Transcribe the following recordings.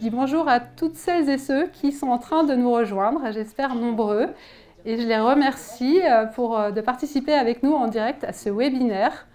dis bonjour à toutes celles et ceux qui sont en train de nous rejoindre, j'espère nombreux. Et je les remercie de participer avec nous en direct à ce webinaire.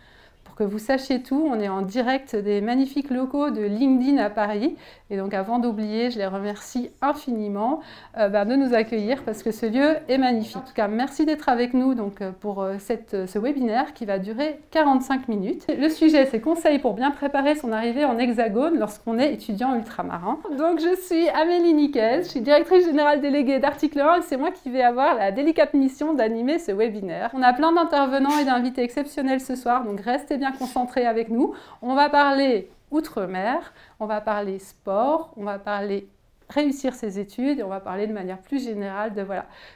Pour que vous sachiez tout, on est en direct des magnifiques locaux de LinkedIn à Paris. Et donc avant d'oublier, je les remercie infiniment de nous accueillir parce que ce lieu est magnifique. En tout cas, merci d'être avec nous pour ce webinaire qui va durer 45 minutes. Le sujet, c'est conseils pour bien préparer son arrivée en Hexagone lorsqu'on est étudiant ultramarin. Donc je suis Amélie Niquez, je suis directrice générale déléguée d'Article 1 et c'est moi qui vais avoir la délicate mission d'animer ce webinaire. On a plein d'intervenants et d'invités exceptionnels ce soir, donc restez bien concentrés avec nous. On va parler outre-mer, on va parler sport, on va parler réussir ses études et on va parler de manière plus générale de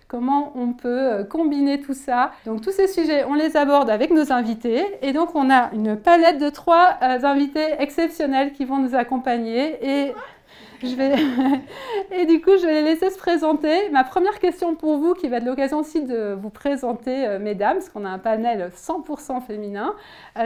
comment on peut combiner tout ça. Donc tous ces sujets, on les aborde avec nos invités et donc on a une palette de 3 invités exceptionnels qui vont nous accompagner et du coup, je vais les laisser se présenter. Ma première question pour vous, qui va être l'occasion aussi de vous présenter, mesdames, parce qu'on a un panel 100% féminin,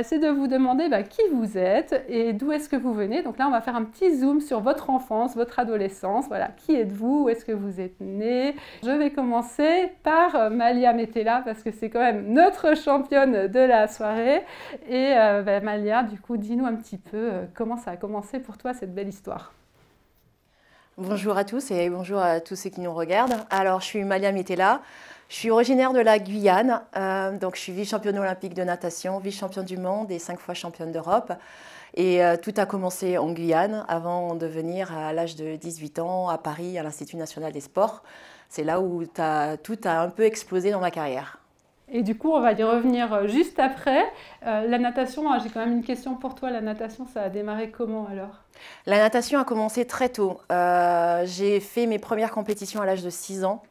c'est de vous demander qui vous êtes et d'où est-ce que vous venez. Donc là, on va faire un petit zoom sur votre enfance, votre adolescence. Voilà, qui êtes-vous? Où est-ce que vous êtes nés? Je vais commencer par Malia Metella, parce que c'est quand même notre championne de la soirée. Et Malia, du coup, dis-nous un petit peu comment ça a commencé pour toi, cette belle histoire. Bonjour à tous et bonjour à tous ceux qui nous regardent. Alors, je suis Malia Metella, je suis originaire de la Guyane, donc je suis vice-championne olympique de natation, vice-championne du monde et 5 fois championne d'Europe. Et tout a commencé en Guyane avant de venir à l'âge de 18 ans à Paris, à l'Institut national des sports. C'est là où tout a un peu explosé dans ma carrière. Et du coup, on va y revenir juste après. La natation, j'ai quand même une question pour toi. La natation, ça a démarré comment alors? La natation a commencé très tôt. J'ai fait mes premières compétitions à l'âge de 6 ans.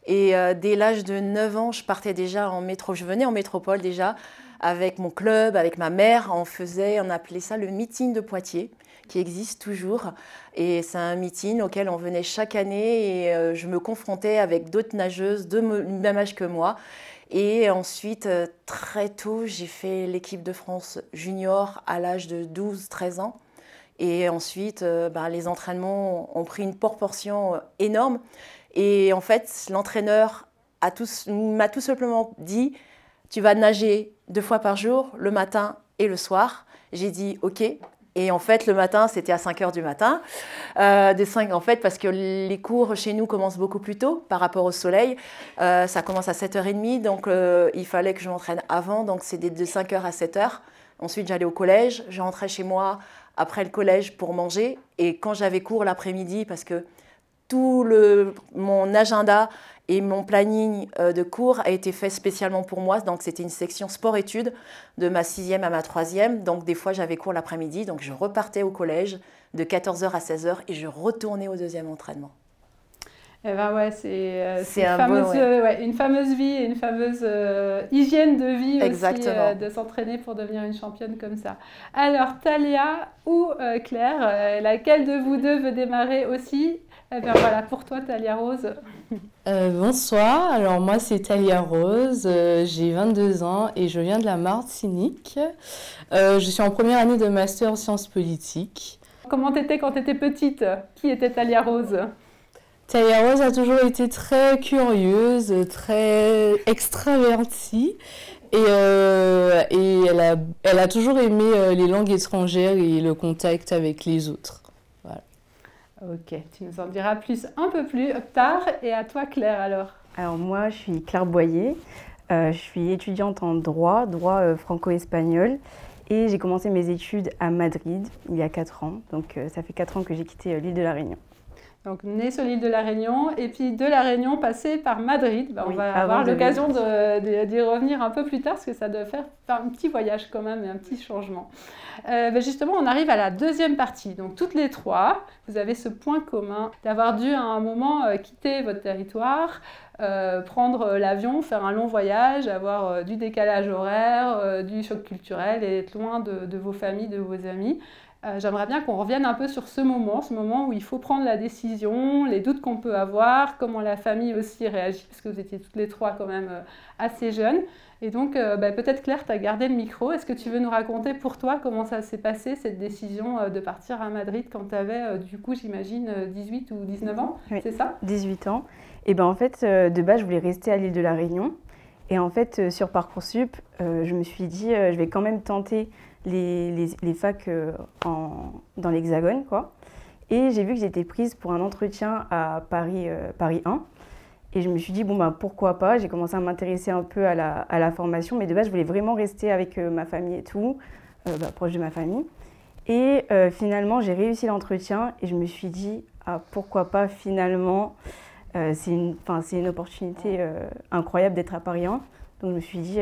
Et dès l'âge de 9 ans, je partais déjà en métro. Je venais en métropole déjà avec mon club, avec ma mère. On appelait ça le meeting de Poitiers, qui existe toujours. Et c'est un meeting auquel on venait chaque année et je me confrontais avec d'autres nageuses de même âge que moi. Et ensuite, très tôt, j'ai fait l'équipe de France junior à l'âge de 12-13 ans. Et ensuite, les entraînements ont pris une proportion énorme. Et en fait, l'entraîneur m'a tout simplement dit « Tu vas nager 2 fois par jour, le matin et le soir ». J'ai dit « Ok ». Et en fait, le matin, c'était à 5 h du matin. En fait, parce que les cours chez nous commencent beaucoup plus tôt par rapport au soleil. Ça commence à 7 h 30, donc il fallait que je m'entraîne avant. Donc, c'était de 5 h à 7 h. Ensuite, j'allais au collège. Je rentrais chez moi après le collège pour manger. Et quand j'avais cours l'après-midi, parce que mon agenda et mon planning de cours a été fait spécialement pour moi. Donc, c'était une section sport-études de ma 6e à ma 3e. Donc, des fois, j'avais cours l'après-midi. Donc, je repartais au collège de 14 h à 16 h et je retournais au 2e entraînement. Eh ben ouais, c'est une fameuse vie et une fameuse hygiène de vie aussi, de s'entraîner pour devenir une championne comme ça. Alors, Thalia ou Claire, laquelle de vous deux veut démarrer aussi? Eh bien voilà, pour toi, Thalia Rose. Bonsoir, alors moi c'est Thalia Rose, j'ai 22 ans et je viens de la Martinique. Je suis en première année de master en sciences politiques. Comment t'étais quand t'étais petite? Qui était Thalia Rose? Thalia Rose a toujours été très curieuse, très extravertie et elle a toujours aimé les langues étrangères et le contact avec les autres. Ok, tu nous en diras un peu plus tard. Et à toi, Claire, alors? Alors moi, je suis Claire Boyer. Je suis étudiante en droit franco-espagnol. Et j'ai commencé mes études à Madrid il y a 4 ans. Donc ça fait 4 ans que j'ai quitté l'île de la Réunion. Donc née sur l'île de la Réunion et puis de la Réunion passer par Madrid. On va avoir l'occasion d'y revenir un peu plus tard parce que ça doit faire un petit voyage quand même et un petit changement. Justement, on arrive à la deuxième partie. Donc toutes les 3, vous avez ce point commun d'avoir dû à un moment quitter votre territoire, prendre l'avion, faire un long voyage, avoir du décalage horaire, du choc culturel et être loin de vos familles, de vos amis. J'aimerais bien qu'on revienne un peu sur ce moment où il faut prendre la décision, les doutes qu'on peut avoir, comment la famille aussi réagit, parce que vous étiez toutes les trois quand même assez jeunes. Et donc, peut-être Claire, tu as gardé le micro. Est-ce que tu veux nous raconter pour toi comment ça s'est passé, cette décision de partir à Madrid quand tu avais, du coup, j'imagine, 18 ou 19 ans, oui, c'est ça? 18 ans. Et ben en fait, de base, je voulais rester à l'île de la Réunion. Et en fait, sur Parcoursup, je me suis dit, je vais quand même tenter les facs dans l'Hexagone, quoi. Et j'ai vu que j'étais prise pour un entretien à Paris, Paris 1. Et je me suis dit, bon, bah, pourquoi pas. J'ai commencé à m'intéresser un peu à la formation. Mais de base, je voulais vraiment rester avec ma famille et tout, proche de ma famille. Et finalement, j'ai réussi l'entretien et je me suis dit, ah, pourquoi pas finalement. C'est une opportunité incroyable d'être à Paris 1. Donc je me suis dit,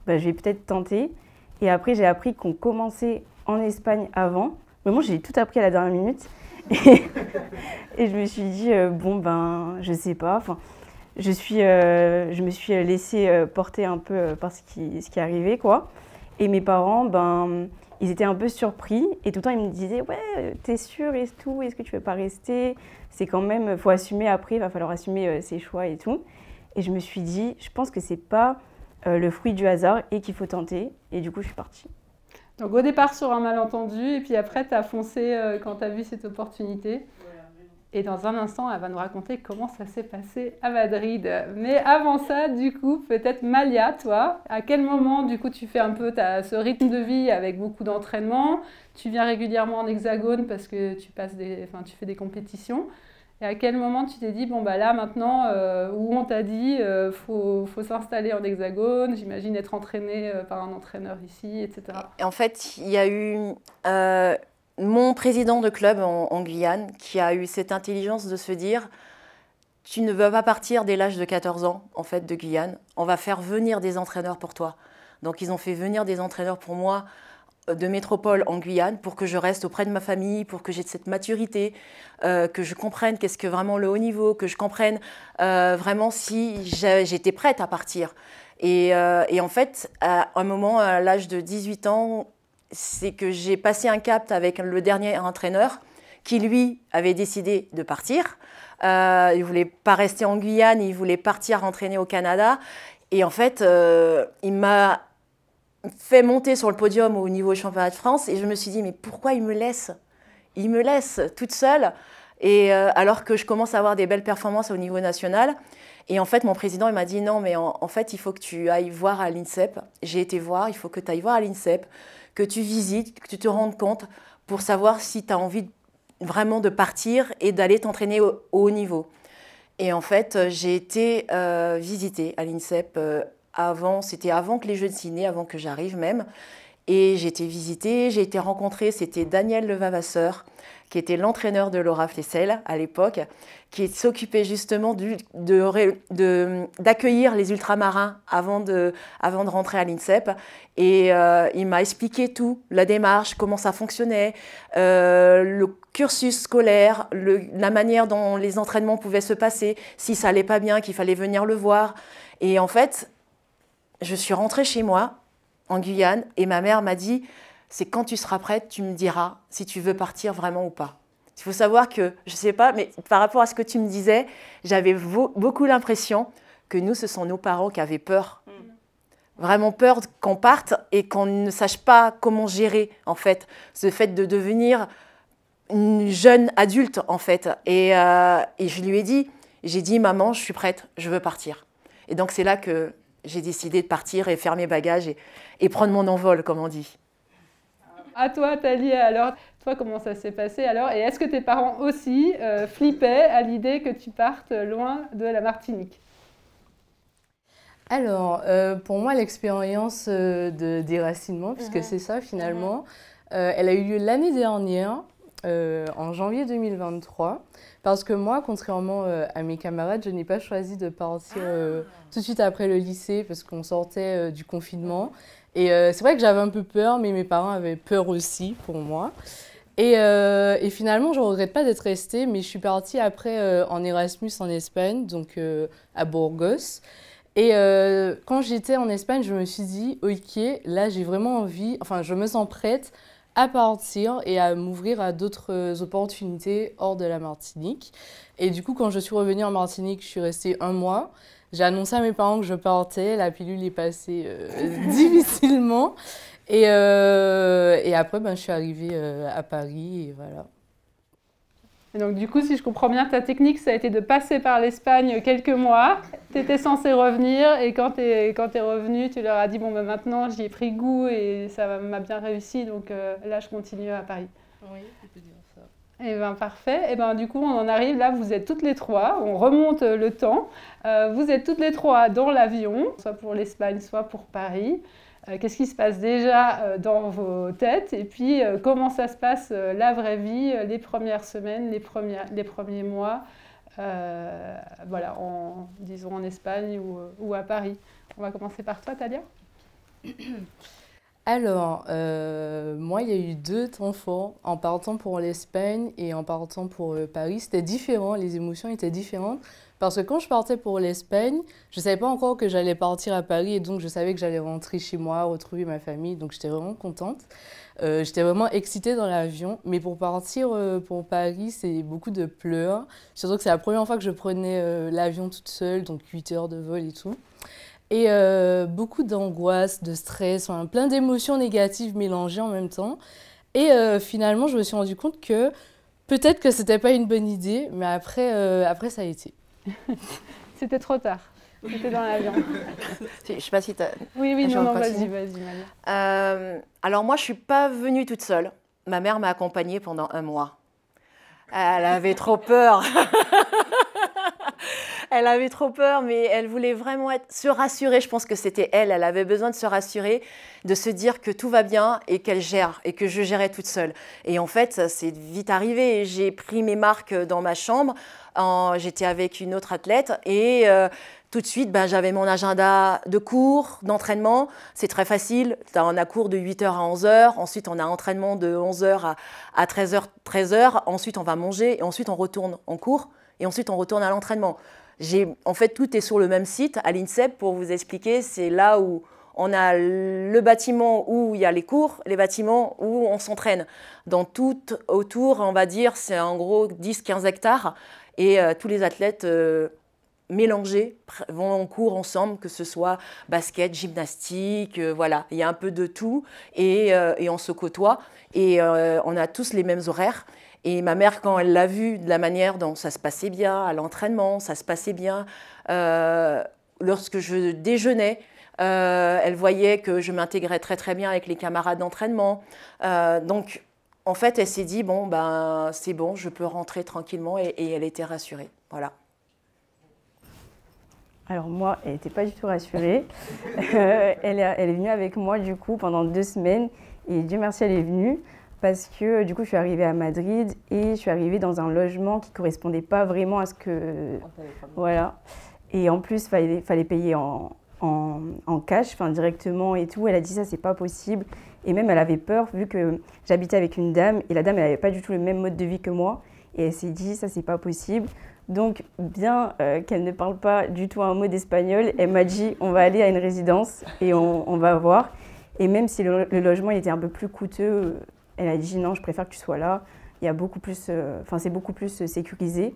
je vais peut-être tenter. Et après, j'ai appris qu'on commençait en Espagne avant. Mais moi, j'ai tout appris à la dernière minute. Et je me suis dit, je sais pas. Enfin, je me suis laissée porter un peu par ce qui arrivait, quoi. Et mes parents, ils étaient un peu surpris. Et tout le temps, ils me disaient, ouais, t'es sûre et tout, est-ce que tu veux pas rester? C'est quand même, faut assumer après, il va falloir assumer ses choix et tout. Et je me suis dit, je pense que c'est pas le fruit du hasard et qu'il faut tenter. Et du coup, je suis partie. Donc au départ sur un malentendu, et puis après tu as foncé quand tu as vu cette opportunité. Et dans un instant, elle va nous raconter comment ça s'est passé à Madrid. Mais avant ça, du coup, peut-être Malia, toi, à quel moment, du coup, tu fais un peu ce rythme de vie avec beaucoup d'entraînement? Tu viens régulièrement en Hexagone parce que tu fais des compétitions. Et à quel moment tu t'es dit, bon, bah là, maintenant, où on t'a dit, faut s'installer en Hexagone, j'imagine être entraîné par un entraîneur ici, etc. Et en fait, il y a eu mon président de club en Guyane qui a eu cette intelligence de se dire, tu ne veux pas partir dès l'âge de 14 ans, en fait, de Guyane. On va faire venir des entraîneurs pour toi. Donc, ils ont fait venir des entraîneurs pour moi de métropole en Guyane pour que je reste auprès de ma famille, pour que j'ai cette maturité, que je comprenne qu'est-ce que vraiment le haut niveau, que je comprenne vraiment si j'étais prête à partir. Et en fait, à un moment, à l'âge de 18 ans, c'est que j'ai passé un cap avec le dernier entraîneur qui, lui, avait décidé de partir. Il ne voulait pas rester en Guyane, il voulait partir entraîner au Canada. Et en fait, il m'a fait monter sur le podium au niveau championnat de France et je me suis dit, mais pourquoi il me laisse? Il me laisse toute seule, et alors que je commence à avoir des belles performances au niveau national. Et en fait, mon président il m'a dit, non, mais en fait, il faut que tu ailles voir à l'INSEP. J'ai été voir, il faut que tu ailles voir à l'INSEP, que tu visites, que tu te rendes compte pour savoir si tu as envie vraiment de partir et d'aller t'entraîner au haut niveau. Et en fait, j'ai été visiter à l'INSEP c'était avant que les Jeux de Sydney, avant que j'arrive même. Et j'ai été visiter, j'ai été rencontrer, c'était Daniel Levavasseur, qui était l'entraîneur de Laura Flessel à l'époque, qui s'occupait justement d'accueillir les ultramarins avant de rentrer à l'INSEP. Et il m'a expliqué tout, la démarche, comment ça fonctionnait, le cursus scolaire, la manière dont les entraînements pouvaient se passer, si ça allait pas bien, qu'il fallait venir le voir. Et en fait, je suis rentrée chez moi, en Guyane, et ma mère m'a dit, c'est quand tu seras prête, tu me diras si tu veux partir vraiment ou pas. Il faut savoir que, je ne sais pas, mais par rapport à ce que tu me disais, j'avais beaucoup l'impression que nous, ce sont nos parents qui avaient peur. Vraiment peur qu'on parte et qu'on ne sache pas comment gérer, en fait, ce fait de devenir une jeune adulte, en fait. Et je lui ai dit, j'ai dit, maman, je suis prête, je veux partir. Et donc, c'est là que j'ai décidé de partir et faire mes bagages et prendre mon envol, comme on dit. À toi, Talia, alors, toi, comment ça s'est passé alors? Et est-ce que tes parents aussi flippaient à l'idée que tu partes loin de la Martinique? Alors, pour moi, l'expérience de déracinement, puisque c'est ça finalement, elle a eu lieu l'année dernière, en janvier 2023. Parce que moi, contrairement à mes camarades, je n'ai pas choisi de partir tout de suite après le lycée parce qu'on sortait du confinement. Et c'est vrai que j'avais un peu peur, mais mes parents avaient peur aussi pour moi. Et finalement, je ne regrette pas d'être restée, mais je suis partie après en Erasmus en Espagne, donc à Burgos. Et quand j'étais en Espagne, je me suis dit, ok, là j'ai vraiment envie, enfin je me sens prête à partir et à m'ouvrir à d'autres opportunités hors de la Martinique. Et du coup, quand je suis revenue en Martinique, je suis restée 1 mois. J'ai annoncé à mes parents que je partais, la pilule est passée difficilement. Et après, je suis arrivée à Paris et voilà. Et donc du coup, si je comprends bien, ta technique, ça a été de passer par l'Espagne quelques mois. Tu étais censée revenir et quand tu es revenue, tu leur as dit « bon, maintenant, j'y ai pris goût et ça m'a bien réussi, donc là, je continue à Paris ». Oui, tu peux dire ça. Eh bien, parfait. Eh bien, du coup, on en arrive là, vous êtes toutes les trois, on remonte le temps. Vous êtes toutes les trois dans l'avion, soit pour l'Espagne, soit pour Paris. Qu'est-ce qui se passe déjà dans vos têtes et puis comment ça se passe la vraie vie, les premières semaines, les premiers mois, voilà, disons en Espagne ou à Paris. On va commencer par toi, Thalia. Alors, moi, il y a eu 2 temps forts en partant pour l'Espagne et en partant pour Paris. C'était différent, les émotions étaient différentes. Parce que quand je partais pour l'Espagne, je ne savais pas encore que j'allais partir à Paris et donc je savais que j'allais rentrer chez moi, retrouver ma famille. Donc j'étais vraiment contente. J'étais vraiment excitée dans l'avion. Mais pour partir pour Paris, c'est beaucoup de pleurs. Surtout que c'est la première fois que je prenais l'avion toute seule, donc 8 heures de vol et tout. Et beaucoup d'angoisse, de stress, enfin, plein d'émotions négatives mélangées en même temps. Et finalement, je me suis rendu compte que peut-être que c'était pas une bonne idée, mais après ça a été. C'était trop tard. C'était dans l'avion. Je ne sais pas si tu as... Oui, non, vas-y, Malia. Alors moi, je ne suis pas venue toute seule. Ma mère m'a accompagnée pendant 1 mois. Elle avait trop peur. Elle avait trop peur, mais elle voulait vraiment se rassurer. Je pense que c'était elle. Elle avait besoin de se rassurer, de se dire que tout va bien et qu'elle gère et que je gérais toute seule. Et en fait, ça s'est vite arrivé. J'ai pris mes marques dans ma chambre. J'étais avec une autre athlète et tout de suite, j'avais mon agenda de cours, d'entraînement. C'est très facile. On a cours de 8h à 11h. Ensuite, on a entraînement de 11h à 13h. Ensuite, on va manger et ensuite, on retourne en cours et ensuite, on retourne à l'entraînement. En fait, tout est sur le même site, à l'INSEP, pour vous expliquer. C'est là où on a le bâtiment où il y a les cours, les bâtiments où on s'entraîne. Dans tout autour, on va dire, c'est en gros 10-15 hectares. Et tous les athlètes mélangés vont en cours ensemble, que ce soit basket, gymnastique, voilà. Il y a un peu de tout et on se côtoie. Et on a tous les mêmes horaires. Et ma mère, quand elle l'a vu de la manière dont ça se passait bien à l'entraînement, ça se passait bien lorsque je déjeunais, elle voyait que je m'intégrais très très bien avec les camarades d'entraînement. Donc, en fait, elle s'est dit, bon, c'est bon, je peux rentrer tranquillement et elle était rassurée. Voilà. Alors moi, elle n'était pas du tout rassurée. Elle est venue avec moi du coup pendant 2 semaines et Dieu merci, elle est venue. Parce que du coup, je suis arrivée à Madrid et je suis arrivée dans un logement qui ne correspondait pas vraiment à ce que... Voilà. Et en plus, il fallait payer en cash, directement et tout. Elle a dit ça, c'est pas possible. Et même, elle avait peur vu que j'habitais avec une dame et la dame, elle n'avait pas du tout le même mode de vie que moi. Et elle s'est dit, ça, c'est pas possible. Donc, bien qu'elle ne parle pas du tout un mot d'espagnol, elle m'a dit, on va aller à une résidence et on va voir. Et même si le logement il était un peu plus coûteux, elle a dit non, je préfère que tu sois là. Il y a beaucoup plus, c'est beaucoup plus sécurisé.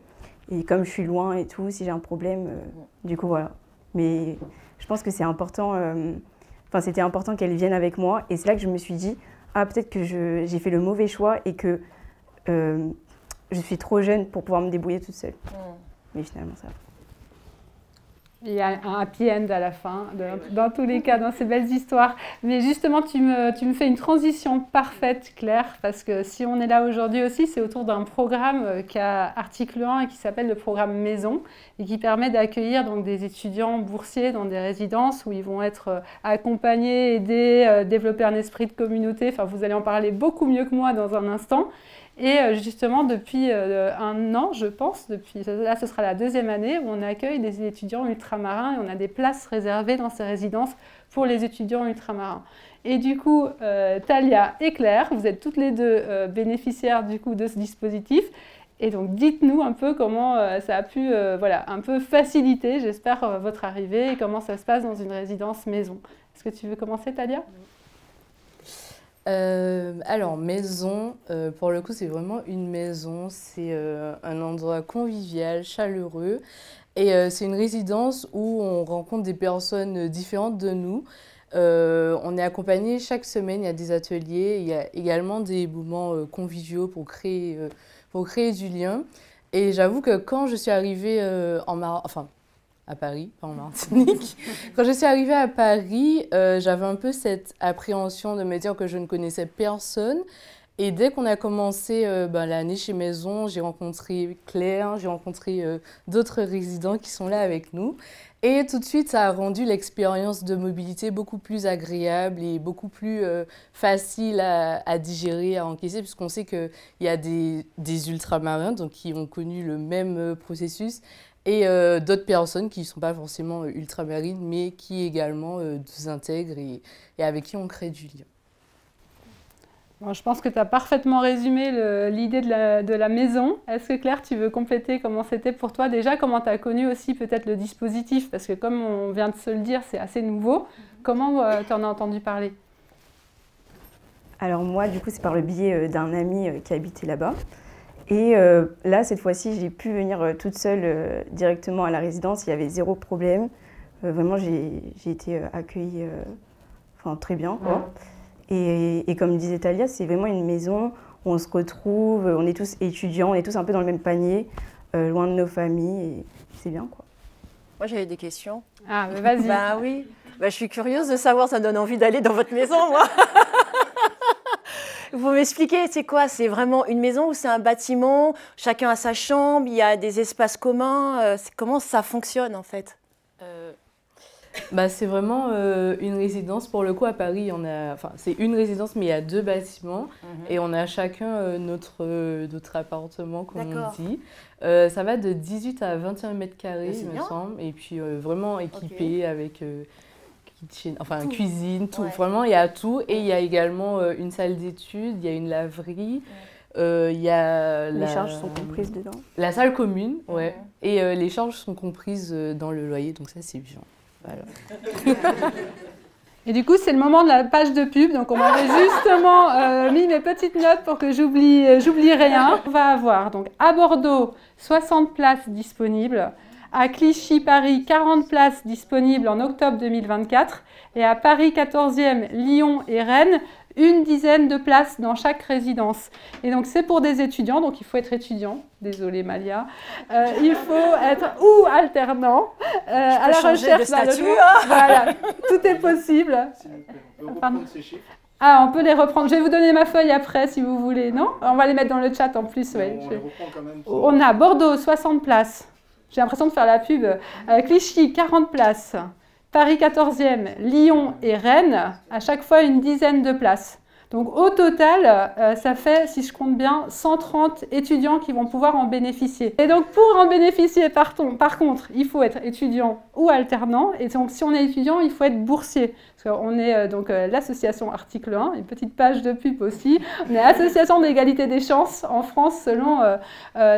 Et comme je suis loin et tout, si j'ai un problème, du coup voilà. Mais je pense que c'est important. C'était important qu'elle vienne avec moi. Et c'est là que je me suis dit, peut-être que j'ai fait le mauvais choix et que je suis trop jeune pour pouvoir me débrouiller toute seule. Mais finalement ça va. Il y a un happy end à la fin, dans tous les cas, dans ces belles histoires. Mais justement, tu me fais une transition parfaite, Claire, parce que si on est là aujourd'hui aussi, c'est autour d'un programme qui a Article 1 et qui s'appelle le programme Maison et qui permet d'accueillir donc des étudiants boursiers dans des résidences où ils vont être accompagnés, aidés, développer un esprit de communauté. Enfin, vous allez en parler beaucoup mieux que moi dans un instant. Et justement, depuis 1 an, je pense, là ce sera la 2e année, où on accueille des étudiants ultramarins et on a des places réservées dans ces résidences pour les étudiants ultramarins. Et du coup, Thalia et Claire, vous êtes toutes les deux bénéficiaires du coup de ce dispositif. Et donc, dites-nous un peu comment ça a pu un peu faciliter, j'espère, votre arrivée et comment ça se passe dans une résidence maison. Est-ce que tu veux commencer, Thalia ? Alors, maison, pour le coup, c'est vraiment une maison. C'est un endroit convivial, chaleureux. Et c'est une résidence où on rencontre des personnes différentes de nous. On est accompagné chaque semaine, il y a des ateliers, il y a également des moments conviviaux pour créer du lien. Et j'avoue que quand je suis arrivée à Paris, pas en Martinique. Quand je suis arrivée à Paris, j'avais un peu cette appréhension de me dire que je ne connaissais personne. Et dès qu'on a commencé l'année chez Maison, j'ai rencontré Claire, j'ai rencontré d'autres résidents qui sont là avec nous. Et tout de suite, ça a rendu l'expérience de mobilité beaucoup plus agréable et beaucoup plus facile à digérer, à encaisser, puisqu'on sait qu'il y a des ultramarins donc, qui ont connu le même processus et d'autres personnes qui ne sont pas forcément ultramarines, mais qui également nous intègrent et avec qui on crée du lien. Bon, je pense que tu as parfaitement résumé l'idée de la maison. Est-ce que Claire, tu veux compléter comment c'était pour toi déjà? Comment tu as connu aussi peut-être le dispositif? Parce que comme on vient de se le dire, c'est assez nouveau. Comment tu en as entendu parler? Alors moi, du coup, c'est par le biais d'un ami qui habitait là-bas. Et là, cette fois-ci, j'ai pu venir toute seule directement à la résidence. Il y avait zéro problème. Vraiment, j'ai été accueillie très bien, quoi. Et comme disait Talia, c'est vraiment une maison où on se retrouve, on est tous étudiants, on est tous un peu dans le même panier, loin de nos familles, et c'est bien, quoi. Moi, j'avais des questions. Ah, vas-y. Bah oui, je suis curieuse de savoir, ça me donne envie d'aller dans votre maison, moi. Vous m'expliquez, c'est quoi? C'est vraiment une maison ou c'est un bâtiment? Chacun a sa chambre, il y a des espaces communs. Comment ça fonctionne, en fait? C'est vraiment une résidence. Pour le coup, à Paris, c'est une résidence, mais il y a 2 bâtiments. Et on a chacun notre appartement, comme on dit. Ça va de 18 à 21 mètres carrés, il me semble. Et puis, vraiment équipé avec cuisine, tout. Ouais. Vraiment, il y a tout. Et il y a également une salle d'études, il y a une laverie. Il y a les charges sont comprises dedans. La salle commune, ouais. Et les charges sont comprises dans le loyer, donc ça, c'est bien. Voilà. Et du coup, c'est le moment de la page de pub. Donc, on m'avait justement mis mes petites notes pour que j'oublie rien. On va avoir donc à Bordeaux 60 places disponibles, à Clichy, Paris 40 places disponibles en octobre 2024 et à Paris 14e, Lyon et Rennes une dizaine de places dans chaque résidence. Et donc, c'est pour des étudiants, donc il faut être étudiant. Désolée, Malia. Il faut être ou alternant à la recherche de statut. Voilà, tout est possible. On peut reprendre ces chiffres. Ah, on peut les reprendre. Je vais vous donner ma feuille après, si vous voulez, non? On va les mettre dans le chat en plus. Ouais. On les reprend quand même. On a Bordeaux, 60 places. J'ai l'impression de faire la pub. Clichy, 40 places. Paris 14e, Lyon et Rennes, à chaque fois une dizaine de places. Donc au total, ça fait, si je compte bien, 130 étudiants qui vont pouvoir en bénéficier. Et donc pour en bénéficier, par contre, il faut être étudiant ou alternant. Et donc si on est étudiant, il faut être boursier. Parce qu'on est l'association Article 1, une petite page de pub aussi. On est Association d'égalité des chances en France selon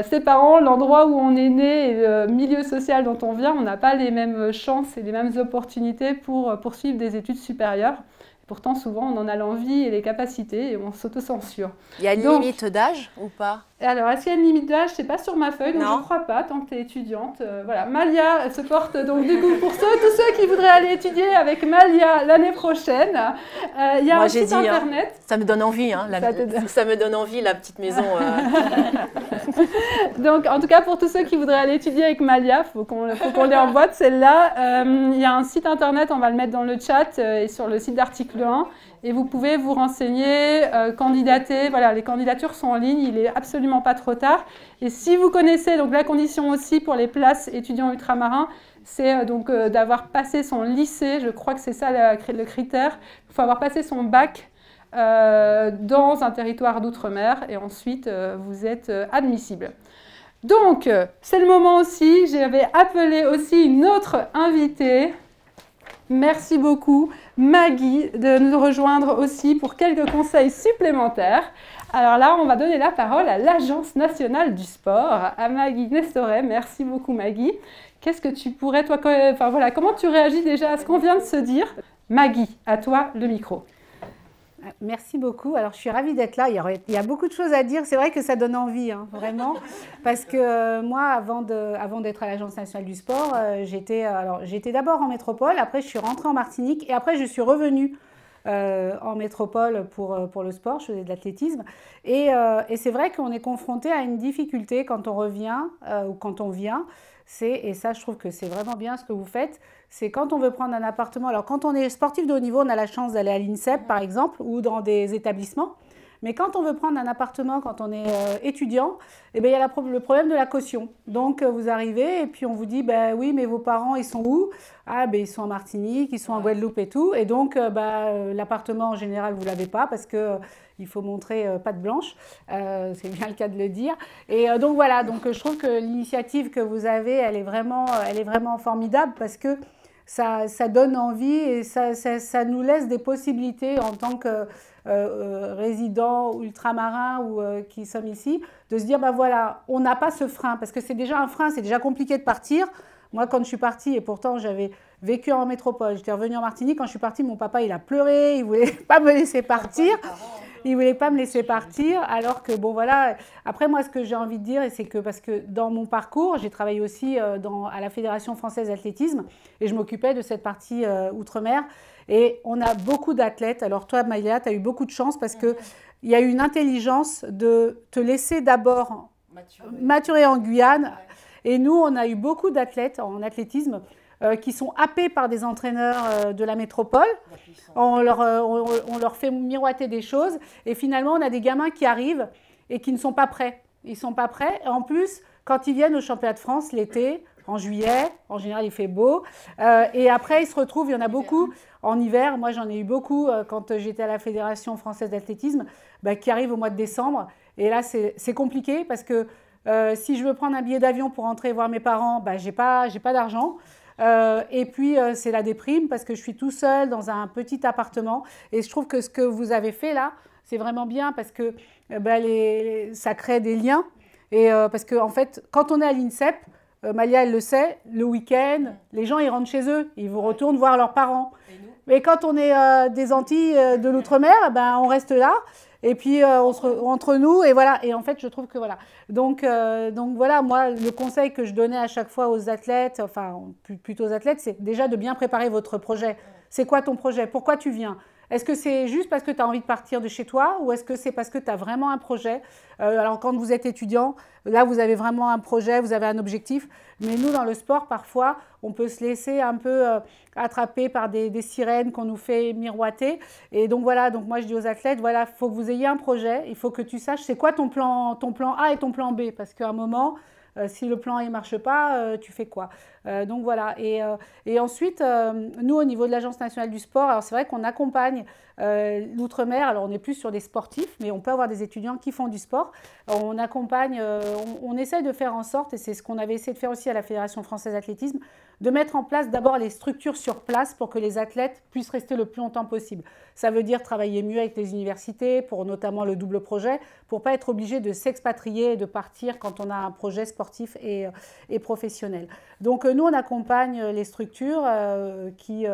ses parents, l'endroit où on est né et le milieu social dont on vient. On n'a pas les mêmes chances et les mêmes opportunités pour poursuivre des études supérieures. Pourtant, souvent, on en a l'envie et les capacités et on s'autocensure. Il y a une limite d'âge ou pas? Alors, est-ce qu'il y a une limite d'âge? C'est pas sur ma feuille, donc je ne crois pas, tant que tu es étudiante. Voilà, Malia se porte donc du coup pour tous ceux qui voudraient aller étudier avec Malia l'année prochaine. Il y a un site internet. Ça me donne envie, ça me donne envie, la petite maison. Donc, en tout cas, pour tous ceux qui voudraient aller étudier avec Malia, il faut qu'on les envoie de celle-là. Il y a un site internet, on va le mettre dans le chat et sur le site d'Article 1. Et vous pouvez vous renseigner, candidater. Voilà, les candidatures sont en ligne, il n'est absolument pas trop tard. Et si vous connaissez, donc la condition aussi pour les places étudiants ultramarins, c'est donc d'avoir passé son lycée, je crois que c'est ça le critère. Il faut avoir passé son bac dans un territoire d'outre-mer et ensuite vous êtes admissible. Donc, c'est le moment aussi, j'avais appelé aussi une autre invitée. Merci beaucoup, Maggie, de nous rejoindre aussi pour quelques conseils supplémentaires. Alors là, on va donner la parole à l'Agence nationale du sport, à Maggie Nestoret. Merci beaucoup, Maggie. Qu'est-ce que tu pourrais, toi, comment tu réagis déjà à ce qu'on vient de se dire? Maggie, à toi le micro. Merci beaucoup. Alors, je suis ravie d'être là. Il y a beaucoup de choses à dire. C'est vrai que ça donne envie, hein, vraiment. Parce que moi, avant d'être à l'Agence nationale du sport, j'étais d'abord en métropole. Après, je suis rentrée en Martinique. Et après, je suis revenue en métropole pour le sport. Je faisais de l'athlétisme. Et c'est vrai qu'on est confronté à une difficulté quand on revient ou quand on vient. Et ça, je trouve que c'est vraiment bien ce que vous faites. C'est quand on veut prendre un appartement. Alors, quand on est sportif de haut niveau, on a la chance d'aller à l'INSEP, par exemple, ou dans des établissements. Mais quand on veut prendre un appartement, quand on est étudiant, eh bien, il y a le problème de la caution. Donc, vous arrivez et puis on vous dit, ben oui, mais vos parents, ils sont où? Ah, ben ils sont en Martinique, ils sont en Guadeloupe et tout. Et donc, l'appartement, en général, vous ne l'avez pas parce que il faut montrer patte blanche. C'est bien le cas de le dire. Et donc, voilà. Donc, je trouve que l'initiative que vous avez, elle est vraiment formidable parce que ça donne envie et ça nous laisse des possibilités en tant que résidents ultramarins ou qui sommes ici, de se dire, ben voilà, on n'a pas ce frein, parce que c'est déjà un frein, c'est déjà compliqué de partir. Moi, quand je suis partie, et pourtant j'avais vécu en métropole, j'étais revenue en Martinique, quand je suis partie, mon papa, il a pleuré, il ne voulait pas me laisser partir. Il ne voulait pas me laisser partir, alors que, bon, voilà. Après, moi, ce que j'ai envie de dire, c'est que, parce que dans mon parcours, j'ai travaillé aussi à la Fédération française d'athlétisme, et je m'occupais de cette partie outre-mer. Et on a beaucoup d'athlètes. Alors, toi, Maïla, tu as eu beaucoup de chance parce qu'il y a eu une intelligence de te laisser d'abord maturer en Guyane. Et nous, on a eu beaucoup d'athlètes en athlétisme qui sont happés par des entraîneurs de la métropole. On leur fait miroiter des choses. Et finalement, on a des gamins qui arrivent et qui ne sont pas prêts. Ils ne sont pas prêts. Et en plus, quand ils viennent au championnat de France l'été, en juillet, en général, il fait beau. Et après, ils se retrouvent, il y en a beaucoup en hiver. Moi, j'en ai eu beaucoup quand j'étais à la Fédération française d'athlétisme, qui arrivent au mois de décembre. Et là, c'est compliqué parce que si je veux prendre un billet d'avion pour rentrer voir mes parents, j'ai pas d'argent. Et puis, c'est la déprime parce que je suis tout seul dans un petit appartement. Et je trouve que ce que vous avez fait là, c'est vraiment bien parce que ça crée des liens. Et parce qu'en fait, quand on est à l'INSEP, Malia, elle le sait, le week-end, les gens, ils rentrent chez eux. Ils vous retournent voir leurs parents. Mais quand on est des Antilles de l'outre-mer, on reste là. Et puis, entre nous, et voilà. Et en fait, je trouve que voilà. Donc voilà, moi, le conseil que je donnais à chaque fois aux athlètes, enfin, plutôt aux athlètes, c'est déjà de bien préparer votre projet. C'est quoi ton projet? Pourquoi tu viens? Est-ce que c'est juste parce que tu as envie de partir de chez toi ou est-ce que c'est parce que tu as vraiment un projet? Alors, quand vous êtes étudiant, là, vous avez vraiment un projet, vous avez un objectif. Mais nous, dans le sport, parfois, on peut se laisser un peu attraper par des sirènes qu'on nous fait miroiter. Et donc, voilà, donc moi, je dis aux athlètes, voilà, il faut que vous ayez un projet. Il faut que tu saches c'est quoi ton plan A et ton plan B. Parce qu'à un moment, si le plan A ne marche pas, tu fais quoi? Donc voilà. Et ensuite, nous, au niveau de l'Agence nationale du sport, alors c'est vrai qu'on accompagne l'outre-mer. Alors on est plus sur des sportifs, mais on peut avoir des étudiants qui font du sport. On accompagne, on essaie de faire en sorte, et c'est ce qu'on avait essayé de faire aussi à la Fédération française d'athlétisme, de mettre en place d'abord les structures sur place pour que les athlètes puissent rester le plus longtemps possible. Ça veut dire travailler mieux avec les universités, pour notamment le double projet, pour ne pas être obligé de s'expatrier et de partir quand on a un projet sportif et professionnel. Donc nous, on accompagne les structures qui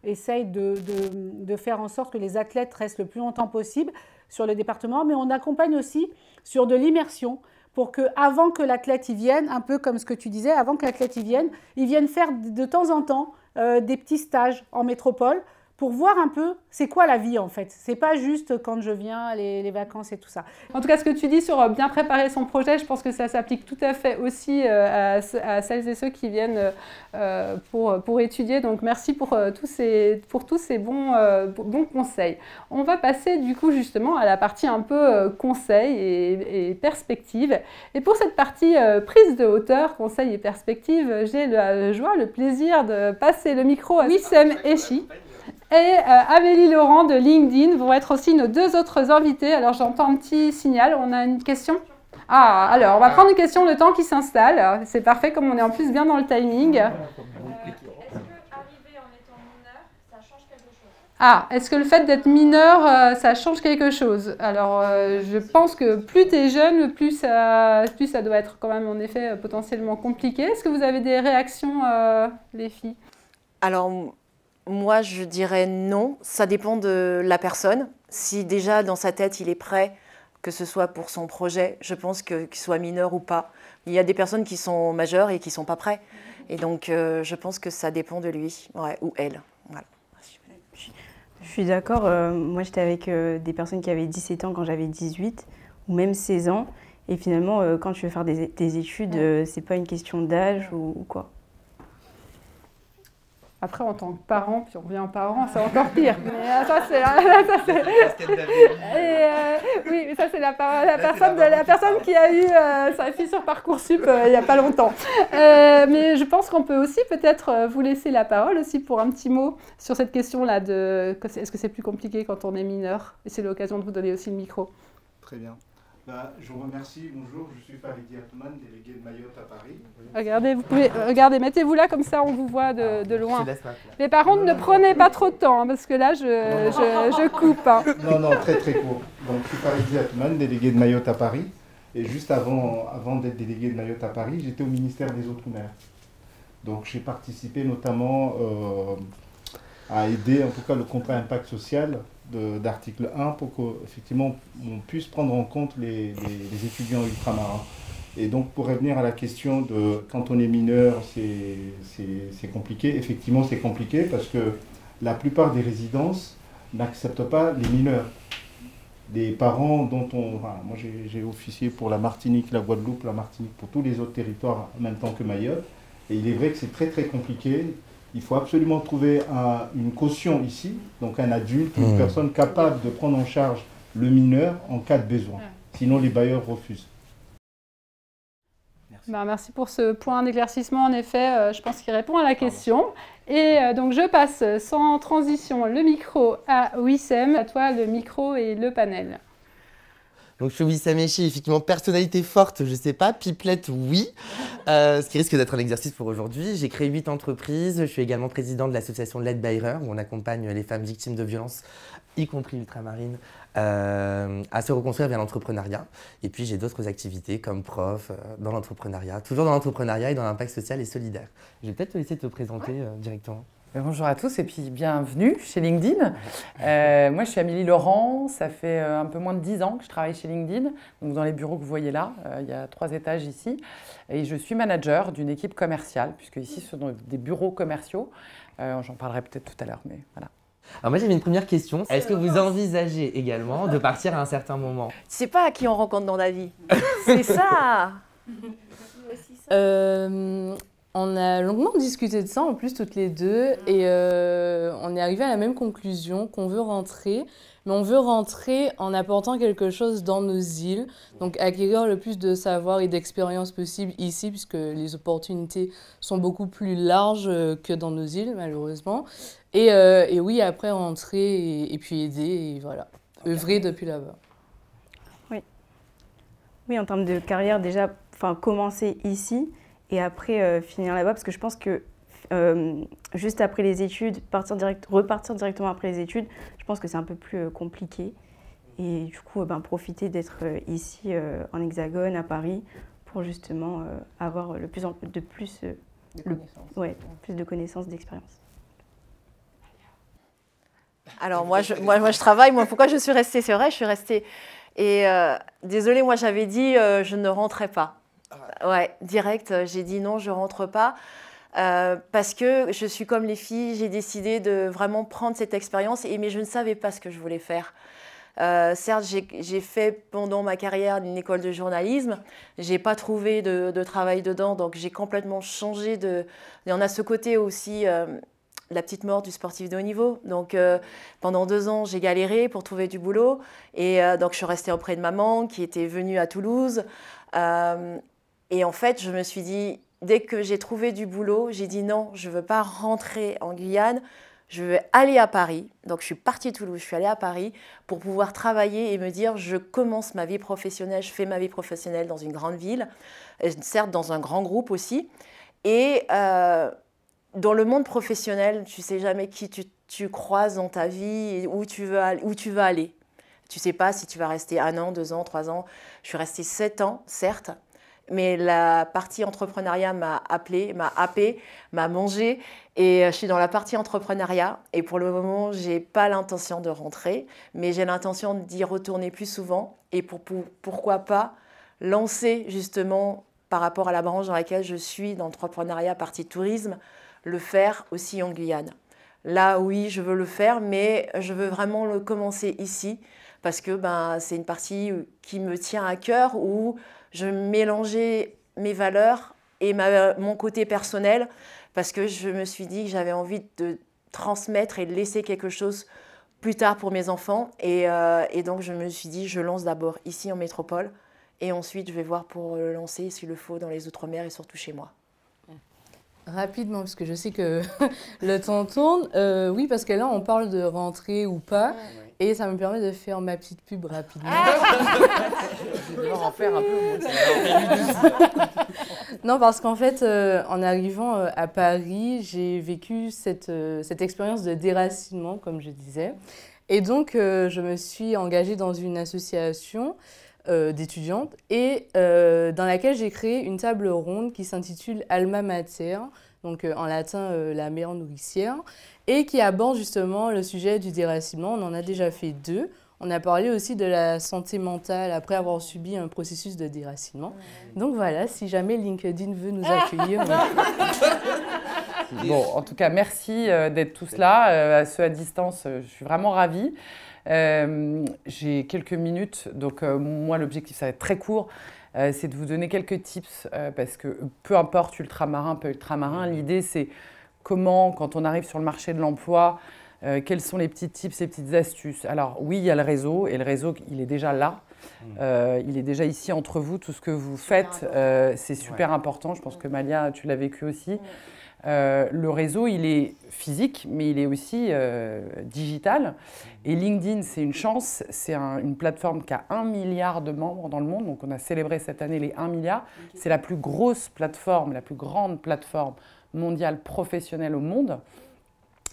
essayent de faire en sorte que les athlètes restent le plus longtemps possible sur le département, mais on accompagne aussi sur de l'immersion pour qu'avant que l'athlète y vienne, un peu comme ce que tu disais, avant que l'athlète y vienne faire de temps en temps des petits stages en métropole pour voir un peu c'est quoi la vie en fait. C'est pas juste quand je viens, les vacances et tout ça. En tout cas, ce que tu dis sur bien préparer son projet, je pense que ça s'applique tout à fait aussi à celles et ceux qui viennent pour étudier. Donc merci pour tous ces bons conseils. On va passer du coup justement à la partie un peu conseils et perspectives. Et pour cette partie prise de hauteur, conseils et perspectives, j'ai la joie, le plaisir de passer le micro à Wissem Echi et Amélie Laurent de LinkedIn vont être aussi nos deux autres invités. Alors j'entends un petit signal, on a une question? Ah, alors on va prendre une question le temps qui s'installe. C'est parfait comme on est en plus bien dans le timing. Est-ce que arriver en étant mineur, ça change quelque chose? Ah, est-ce que le fait d'être mineur, ça change quelque chose? Alors je pense que plus tu es jeune, plus ça doit être quand même en effet potentiellement compliqué. Est-ce que vous avez des réactions, les filles? Alors, Moi, je dirais non. Ça dépend de la personne. Si déjà, dans sa tête, il est prêt, que ce soit pour son projet, je pense qu'il soit mineur ou pas. Il y a des personnes qui sont majeures et qui ne sont pas prêts. Et donc, je pense que ça dépend de lui, ouais, ou elle. Voilà. Je suis d'accord. Moi, j'étais avec des personnes qui avaient 17 ans quand j'avais 18, ou même 16 ans. Et finalement, quand tu veux faire des études, c'est pas une question d'âge ou quoi. Après, en tant que parent, puis on revient parent, c'est encore pire. Mais ça, c'est oui, mais ça, c'est la personne qui a eu sa fille sur Parcoursup il n'y a pas longtemps. Mais je pense qu'on peut aussi peut-être vous laisser la parole aussi pour un petit mot sur cette question-là de est-ce que c'est plus compliqué quand on est mineur? Et c'est l'occasion de vous donner aussi le micro. Très bien. Je vous remercie. Bonjour, je suis Faridi Atman, délégué de Mayotte à Paris. Regardez, vous pouvez, regardez, mettez-vous là comme ça, on vous voit de loin. Mais par contre, ne prenez pas trop de temps, hein, parce que là, je coupe. Hein. Non, très très court. Donc, je suis Faridi Atman, délégué de Mayotte à Paris. Et juste avant d'être délégué de Mayotte à Paris, j'étais au ministère des Outre-mer. Donc, j'ai participé notamment à aider, en tout cas, le contrat impact social d'article 1 pour qu'effectivement on puisse prendre en compte les étudiants ultramarins. Et donc pour revenir à la question de quand on est mineur, c'est compliqué. Effectivement c'est compliqué parce que la plupart des résidences n'acceptent pas les mineurs. Des parents dont moi j'ai officié pour la Martinique, la Guadeloupe, la Martinique, pour tous les autres territoires en même temps que Mayotte. Et il est vrai que c'est très très compliqué. Il faut absolument trouver une caution ici, donc un adulte, une personne capable de prendre en charge le mineur en cas de besoin. Sinon, les bailleurs refusent. Merci. Merci pour ce point d'éclaircissement. En effet, je pense qu'il répond à la question. Et donc, je passe sans transition le micro à Wissem. À toi, le micro et le panel. Donc je suis Wissem Echi, effectivement personnalité forte, je sais pas, pipelette oui, ce qui risque d'être un exercice pour aujourd'hui. J'ai créé 8 entreprises, je suis également président de l'association Led by Her, où on accompagne les femmes victimes de violences, y compris ultramarines, à se reconstruire vers l'entrepreneuriat. Et puis j'ai d'autres activités comme prof dans l'entrepreneuriat, toujours dans l'entrepreneuriat et dans l'impact social et solidaire. Je vais peut-être te laisser te présenter directement. Bonjour à tous et puis bienvenue chez LinkedIn. Moi je suis Amélie Laurent, ça fait un peu moins de 10 ans que je travaille chez LinkedIn, donc dans les bureaux que vous voyez là, il y a 3 étages ici. Et je suis manager d'une équipe commerciale, puisque ici ce sont des bureaux commerciaux. J'en parlerai peut-être tout à l'heure, mais voilà. Alors moi j'avais une première question, est-ce que vous envisagez également de partir à un certain moment? Tu sais pas qui on rencontre dans la vie, c'est ça. On a longuement discuté de ça en plus toutes les deux et on est arrivé à la même conclusion qu'on veut rentrer, mais on veut rentrer en apportant quelque chose dans nos îles, donc acquérir le plus de savoir et d'expérience possible ici puisque les opportunités sont beaucoup plus larges que dans nos îles malheureusement. Et oui, après rentrer et puis aider et voilà, œuvrer depuis là-bas. Oui, en termes de carrière déjà, commencer ici. Et après finir là-bas, parce que je pense que juste après les études, repartir directement après les études, je pense que c'est un peu plus compliqué. Et du coup, profiter d'être ici en Hexagone, à Paris, pour justement avoir le plus de connaissances, d'expérience. Alors moi je travaille, pourquoi je suis restée? C'est vrai, je suis restée. Et désolée, moi j'avais dit je ne rentrais pas. Ouais, direct, j'ai dit non, je rentre pas. Parce que je suis comme les filles, j'ai décidé de vraiment prendre cette expérience, mais je ne savais pas ce que je voulais faire. Certes, j'ai fait pendant ma carrière une école de journalisme, j'ai pas trouvé de travail dedans, donc j'ai complètement changé Il y en a ce côté aussi, la petite mort du sportif de haut niveau. Donc pendant 2 ans, j'ai galéré pour trouver du boulot, et donc je suis restée auprès de maman qui était venue à Toulouse. Et en fait, je me suis dit, dès que j'ai trouvé du boulot, j'ai dit non, je ne veux pas rentrer en Guyane, je veux aller à Paris. Donc je suis partie de Toulouse, je suis allée à Paris pour pouvoir travailler et me dire, je commence ma vie professionnelle, je fais ma vie professionnelle dans une grande ville, certes dans un grand groupe aussi. Et dans le monde professionnel, tu ne sais jamais qui tu croises dans ta vie et où tu veux aller. Tu ne sais pas si tu vas rester 1 an, 2 ans, 3 ans. Je suis restée 7 ans, certes. Mais la partie entrepreneuriat m'a appelée, m'a happée, m'a mangée. Et je suis dans la partie entrepreneuriat. Et pour le moment, je n'ai pas l'intention de rentrer, mais j'ai l'intention d'y retourner plus souvent. Et pourquoi pas lancer justement, par rapport à la branche dans laquelle je suis, d'entrepreneuriat, partie tourisme, le faire aussi en Guyane. Là, oui, je veux le faire, mais je veux vraiment le commencer ici parce que c'est une partie qui me tient à cœur, où je mélangeais mes valeurs et mon côté personnel parce que je me suis dit que j'avais envie de transmettre et de laisser quelque chose plus tard pour mes enfants. Et donc, je me suis dit, je lance d'abord ici en métropole et ensuite, je vais voir pour le lancer, s'il le faut, dans les Outre-mer et surtout chez moi. Rapidement, parce que je sais que le temps tourne. Oui, parce que là, on parle de rentrer ou pas. Et ça me permet de faire ma petite pub rapidement. Je vais devoir en faire un peu. Non, parce qu'en fait, en arrivant à Paris, j'ai vécu cette expérience de déracinement, comme je disais. Et donc, je me suis engagée dans une association d'étudiantes et dans laquelle j'ai créé une table ronde qui s'intitule Alma Mater, donc en latin la mère nourricière, et qui aborde justement le sujet du déracinement. On en a déjà fait 2. On a parlé aussi de la santé mentale après avoir subi un processus de déracinement. Donc voilà, si jamais LinkedIn veut nous accueillir. Bon, en tout cas, merci d'être tous là. Ceux à distance, je suis vraiment ravie. J'ai quelques minutes, donc moi l'objectif ça va être très court, c'est de vous donner quelques tips parce que peu importe ultramarin, peu ultramarin, l'idée c'est comment, quand on arrive sur le marché de l'emploi, quels sont les petits tips, les petites astuces. Alors oui, il y a le réseau, et le réseau il est déjà là, il est déjà ici entre vous, tout ce que vous faites, c'est super important, je pense que Malia, tu l'as vécu aussi. Le réseau, il est physique, mais il est aussi digital. Et LinkedIn, c'est une chance. C'est une plateforme qui a 1 milliard de membres dans le monde. Donc, on a célébré cette année les 1 milliard. C'est la plus grosse plateforme, la plus grande plateforme mondiale professionnelle au monde.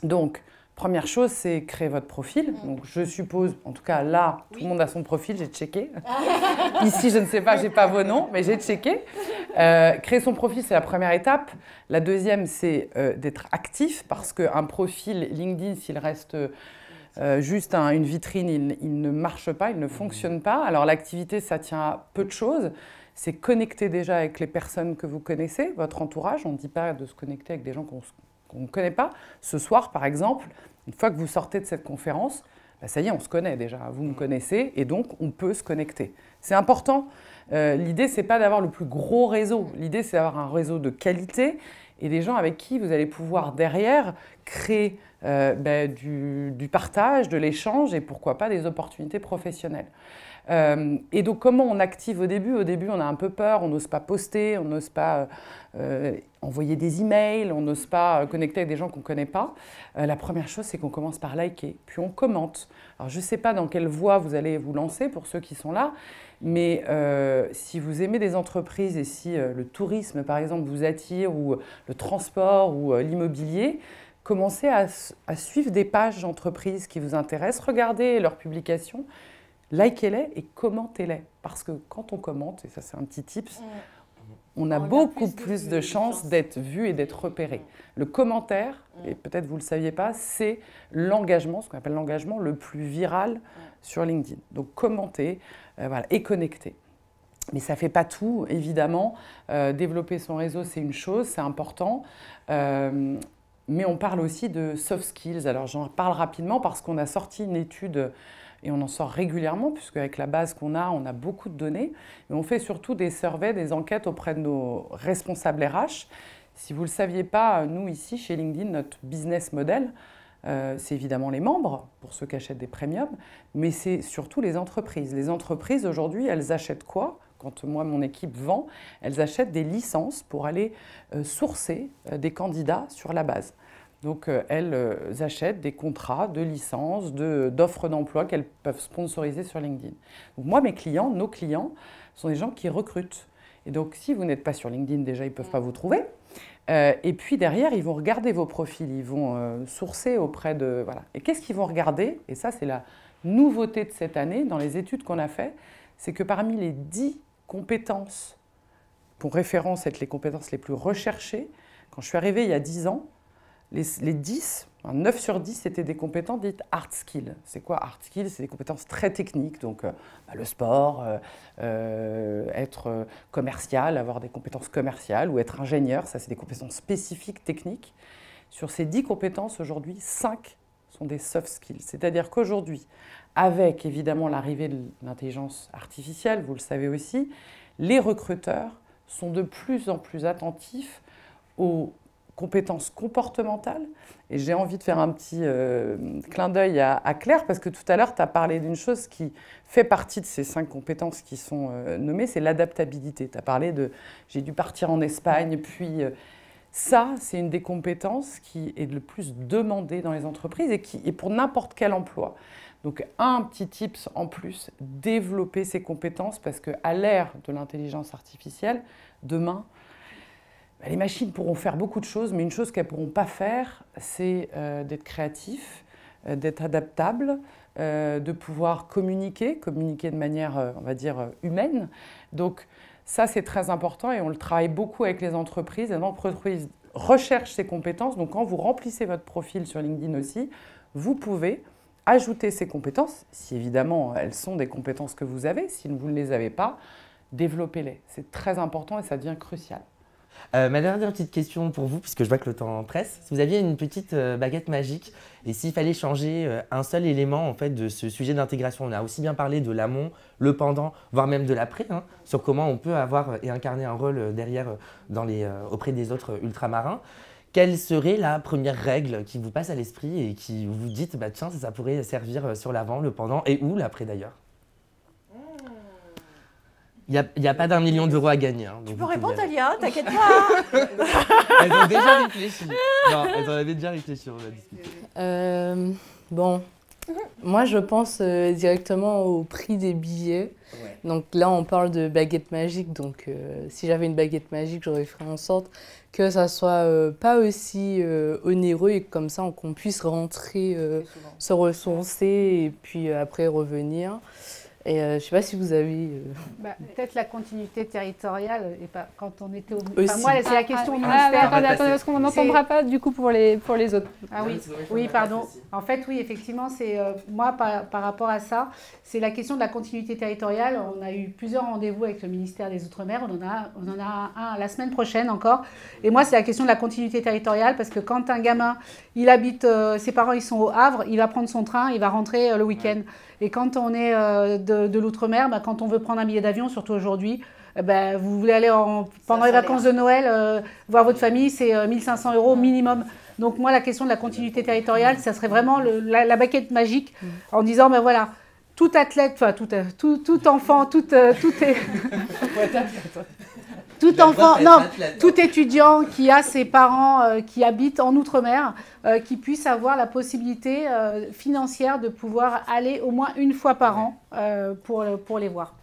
Donc, première chose, c'est créer votre profil. Donc, je suppose, en tout cas là, tout le monde a son profil, j'ai checké. Ici, je ne sais pas, je n'ai pas vos noms, mais j'ai checké. Créer son profil, c'est la première étape. La deuxième, c'est d'être actif, parce qu'un profil LinkedIn, s'il reste juste une vitrine, il ne marche pas, il ne fonctionne pas. Alors, l'activité, ça tient à peu de choses. C'est connecter déjà avec les personnes que vous connaissez, votre entourage. On ne dit pas de se connecter avec des gens qu'on ne connaît pas. Ce soir, par exemple, une fois que vous sortez de cette conférence, ça y est, on se connaît déjà, vous me connaissez, et donc on peut se connecter. C'est important. L'idée, ce n'est pas d'avoir le plus gros réseau. L'idée, c'est d'avoir un réseau de qualité et des gens avec qui vous allez pouvoir derrière créer du partage, de l'échange et pourquoi pas des opportunités professionnelles. Et donc, comment on active au début? Au début, on a un peu peur, on n'ose pas poster, on n'ose pas envoyer des emails, on n'ose pas connecter avec des gens qu'on ne connaît pas. La première chose, c'est qu'on commence par liker, puis on commente. Alors, je ne sais pas dans quelle voie vous allez vous lancer pour ceux qui sont là, mais si vous aimez des entreprises et si le tourisme, par exemple, vous attire, ou le transport, ou l'immobilier, commencez à suivre des pages d'entreprises qui vous intéressent, regardez leurs publications, likez-les et commentez-les. Parce que quand on commente, et ça c'est un petit tips, on a beaucoup plus de chances d'être vu et d'être repéré. Le commentaire, et peut-être vous ne le saviez pas, c'est l'engagement, ce qu'on appelle l'engagement le plus viral sur LinkedIn. Donc commentez voilà, et connectez. Mais ça ne fait pas tout, évidemment. Développer son réseau, c'est une chose, c'est important. Mais on parle aussi de soft skills. Alors j'en parle rapidement parce qu'on a sorti une étude et on en sort régulièrement, puisque avec la base qu'on a, on a beaucoup de données. Et on fait surtout des surveys, des enquêtes auprès de nos responsables RH. Si vous ne le saviez pas, nous ici, chez LinkedIn, notre business model, c'est évidemment les membres, pour ceux qui achètent des premiums, mais c'est surtout les entreprises. Les entreprises, aujourd'hui, elles achètent quoi? Quand moi, mon équipe vend, elles achètent des licences pour aller sourcer des candidats sur la base. Donc, elles achètent des contrats de licences, d'offres d'emploi qu'elles peuvent sponsoriser sur LinkedIn. Donc, moi, mes clients, nos clients, sont des gens qui recrutent. Et donc, si vous n'êtes pas sur LinkedIn, déjà, ils ne peuvent pas vous trouver. Et puis, derrière, ils vont regarder vos profils, ils vont sourcer auprès de... Voilà. Et qu'est-ce qu'ils vont regarder? Et ça, c'est la nouveauté de cette année, dans les études qu'on a faites, c'est que parmi les 10 compétences pour référence être les compétences les plus recherchées. Quand je suis arrivée il y a 10 ans, les 10, 9 sur 10, c'était des compétences dites hard skills. C'est quoi hard skills? C'est des compétences très techniques, donc le sport, être commercial, avoir des compétences commerciales ou être ingénieur, ça c'est des compétences spécifiques techniques. Sur ces 10 compétences, aujourd'hui, 5 sont des soft skills. C'est-à-dire qu'aujourd'hui, avec évidemment l'arrivée de l'intelligence artificielle, vous le savez aussi, les recruteurs sont de plus en plus attentifs aux compétences comportementales. Et j'ai envie de faire un petit clin d'œil à Claire, parce que tout à l'heure, tu as parlé d'une chose qui fait partie de ces 5 compétences qui sont nommées, c'est l'adaptabilité. Tu as parlé de « j'ai dû partir en Espagne », puis ça, c'est une des compétences qui est le plus demandée dans les entreprises et qui est pour n'importe quel emploi. Donc un petit tips en plus, développer ces compétences, parce qu'à l'ère de l'intelligence artificielle, demain, les machines pourront faire beaucoup de choses, mais une chose qu'elles ne pourront pas faire, c'est d'être créatif, d'être adaptable, de pouvoir communiquer de manière, on va dire, humaine. Donc ça, c'est très important et on le travaille beaucoup avec les entreprises. Les entreprises recherchent ces compétences. Donc quand vous remplissez votre profil sur LinkedIn aussi, vous pouvez ajouter ces compétences, si évidemment elles sont des compétences que vous avez. Si vous ne les avez pas, développez-les. C'est très important et ça devient crucial. Ma dernière petite question pour vous, puisque je vois que le temps presse. Si vous aviez une petite baguette magique et s'il fallait changer un seul élément en fait, de ce sujet d'intégration, on a aussi bien parlé de l'amont, le pendant, voire même de l'après, hein, sur comment on peut avoir et incarner un rôle derrière auprès des autres ultramarins. Quelle serait la première règle qui vous passe à l'esprit et qui vous dites bah, tiens, ça pourrait servir sur l'avant, le pendant et ou l'après d'ailleurs? Il n'y a pas d'1 million d'euros à gagner. Hein, tu peux répondre, Talia, t'inquiète pas. Elles ont déjà réfléchi. Non, elles en avaient déjà réfléchi, on a discuté. Bon, moi je pense directement au prix des billets. Ouais. Donc là, on parle de baguette magique. Donc si j'avais une baguette magique, j'aurais fait en sorte que ça soit pas aussi onéreux et comme ça, qu'on puisse rentrer, se ressourcer et puis après revenir. Et je ne sais pas si vous avez... Peut-être la continuité territoriale, et pas quand on était au... Enfin, moi, c'est la question du ministère. Attendez, parce qu'on n'entendra pas du coup pour les autres. Ah oui, oui, pardon. En fait, oui, effectivement, c'est moi, par rapport à ça, c'est la question de la continuité territoriale. On a eu plusieurs rendez-vous avec le ministère des Outre-mer. On en a un la semaine prochaine encore. Et moi, c'est la question de la continuité territoriale, parce que quand un gamin, il habite, ses parents, ils sont au Havre, il va prendre son train, il va rentrer le week-end. Ouais. Et quand on est de l'outre-mer, quand on veut prendre un billet d'avion, surtout aujourd'hui, vous voulez aller pendant les vacances de Noël voir votre famille, c'est 1 500 € minimum. Donc moi, la question de la continuité territoriale, ça serait vraiment la baguette magique en disant, voilà, tout athlète, enfin tout enfant, tout est... Tout enfant, non, tout étudiant qui a ses parents qui habitent en Outre-mer, qui puisse avoir la possibilité financière de pouvoir aller au moins une fois par an pour les voir.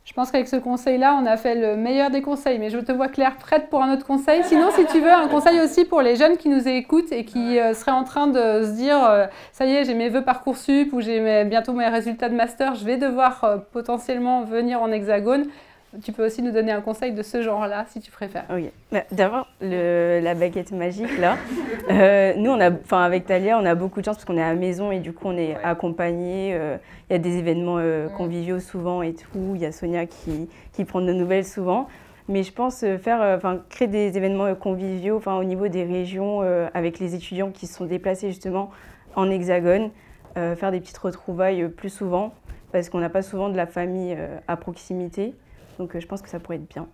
Je pense qu'avec ce conseil-là, on a fait le meilleur des conseils, mais je te vois Claire prête pour un autre conseil. Sinon, si tu veux, un conseil aussi pour les jeunes qui nous écoutent et qui seraient en train de se dire ça y est, j'ai mes vœux Parcoursup ou j'ai bientôt mes résultats de master, je vais devoir potentiellement venir en Hexagone. Tu peux aussi nous donner un conseil de ce genre-là, si tu préfères. Oui. D'abord, la baguette magique, là. Nous, avec Talia, on a beaucoup de chance parce qu'on est à la maison et du coup, on est accompagnés. Il y a des événements conviviaux souvent et tout. Il y a Sonia qui prend de nos nouvelles souvent. Mais je pense créer des événements conviviaux au niveau des régions avec les étudiants qui se sont déplacés justement en Hexagone. Faire des petites retrouvailles plus souvent parce qu'on n'a pas souvent de la famille à proximité. Donc je pense que ça pourrait être bien.